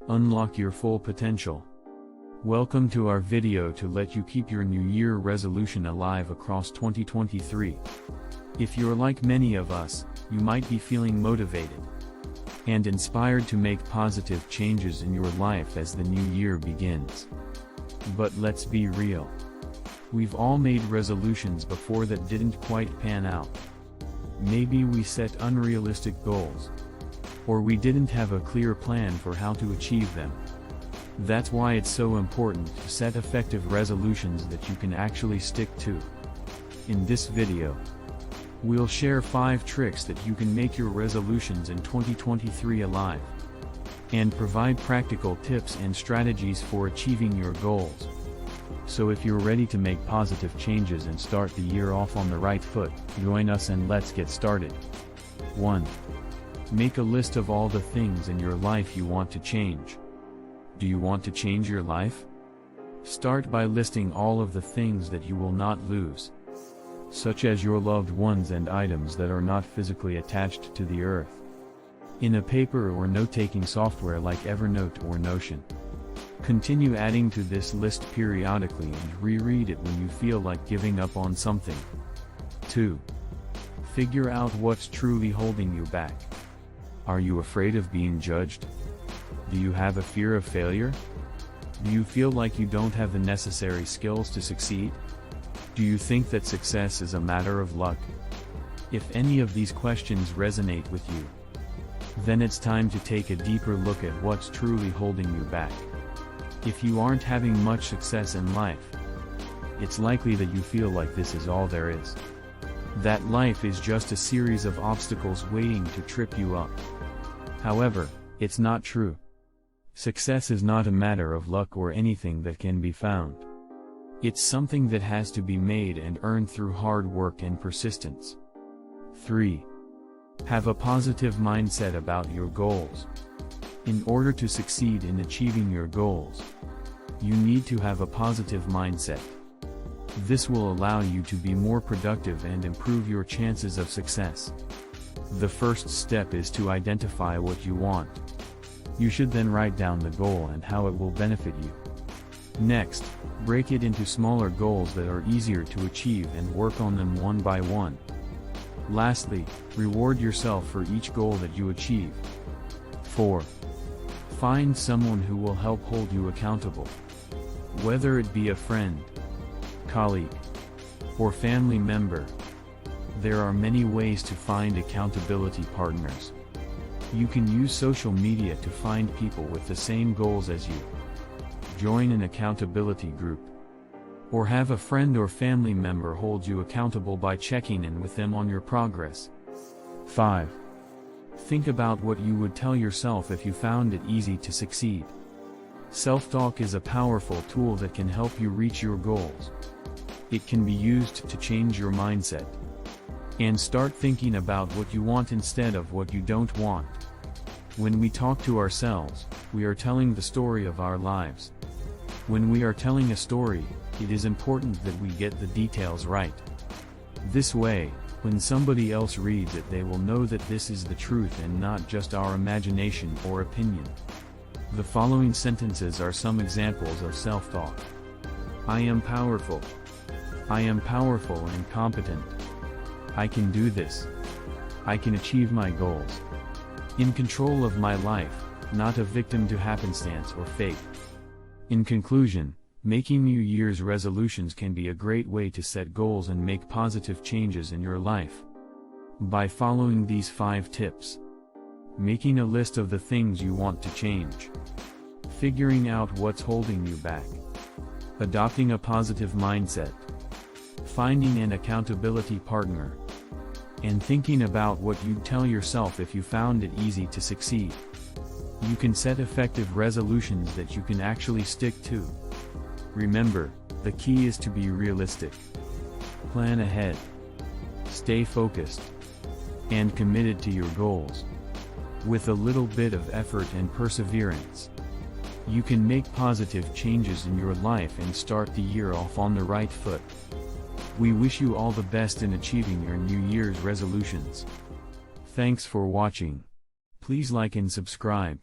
Unlock your full potential. Welcome to our video to let you keep your New Year resolution alive across 2023. If you're like many of us, you might be feeling motivated and inspired to make positive changes in your life as the new year begins. But let's be real. We've all made resolutions before that didn't quite pan out. Maybe we set unrealistic goals, or we didn't have a clear plan for how to achieve them. That's why it's so important to set effective resolutions that you can actually stick to. In this video, we'll share 5 tricks that you can make your resolutions in 2023 alive, and provide practical tips and strategies for achieving your goals. So if you're ready to make positive changes and start the year off on the right foot, join us and let's get started. 1. Make a list of all the things in your life you want to change. Do you want to change your life? Start by listing all of the things that you will not lose, such as your loved ones and items that are not physically attached to the earth, in a paper or note-taking software like Evernote or Notion. Continue adding to this list periodically and reread it when you feel like giving up on something. 2. Figure out what's truly holding you back. Are you afraid of being judged? Do you have a fear of failure? Do you feel like you don't have the necessary skills to succeed? Do you think that success is a matter of luck? If any of these questions resonate with you, then it's time to take a deeper look at what's truly holding you back. If you aren't having much success in life, it's likely that you feel like this is all there is. That life is just a series of obstacles waiting to trip you up. However, it's not true. Success is not a matter of luck or anything that can be found. It's something that has to be made and earned through hard work and persistence. 3. Have a positive mindset about your goals. In order to succeed in achieving your goals, you need to have a positive mindset. This will allow you to be more productive and improve your chances of success. The first step is to identify what you want. You should then write down the goal and how it will benefit you. Next, break it into smaller goals that are easier to achieve and work on them one by one. Lastly, reward yourself for each goal that you achieve. 4. Find someone who will help hold you accountable. Whether it be a friend, colleague, or family member, there are many ways to find accountability partners. You can use social media to find people with the same goals as you. Join an accountability group, or have a friend or family member hold you accountable by checking in with them on your progress. 5. Think about what you would tell yourself if you found it easy to succeed. Self-talk is a powerful tool that can help you reach your goals. It can be used to change your mindset and start thinking about what you want instead of what you don't want. When we talk to ourselves, we are telling the story of our lives. When we are telling a story, it is important that we get the details right. This way, when somebody else reads it, they will know that this is the truth and not just our imagination or opinion. The following sentences are some examples of self-talk. I am powerful. I am powerful and competent. I can do this. I can achieve my goals. In control of my life, not a victim to happenstance or fate. In conclusion, making New Year's resolutions can be a great way to set goals and make positive changes in your life. By following these 5 tips: making a list of the things you want to change, figuring out what's holding you back, adopting a positive mindset, finding an accountability partner, and thinking about what you'd tell yourself if you found it easy to succeed, you can set effective resolutions that you can actually stick to. Remember, the key is to be realistic. Plan ahead. Stay focused and committed to your goals. With a little bit of effort and perseverance, you can make positive changes in your life and start the year off on the right foot. We wish you all the best in achieving your New Year's resolutions. Thanks for watching. Please like and subscribe.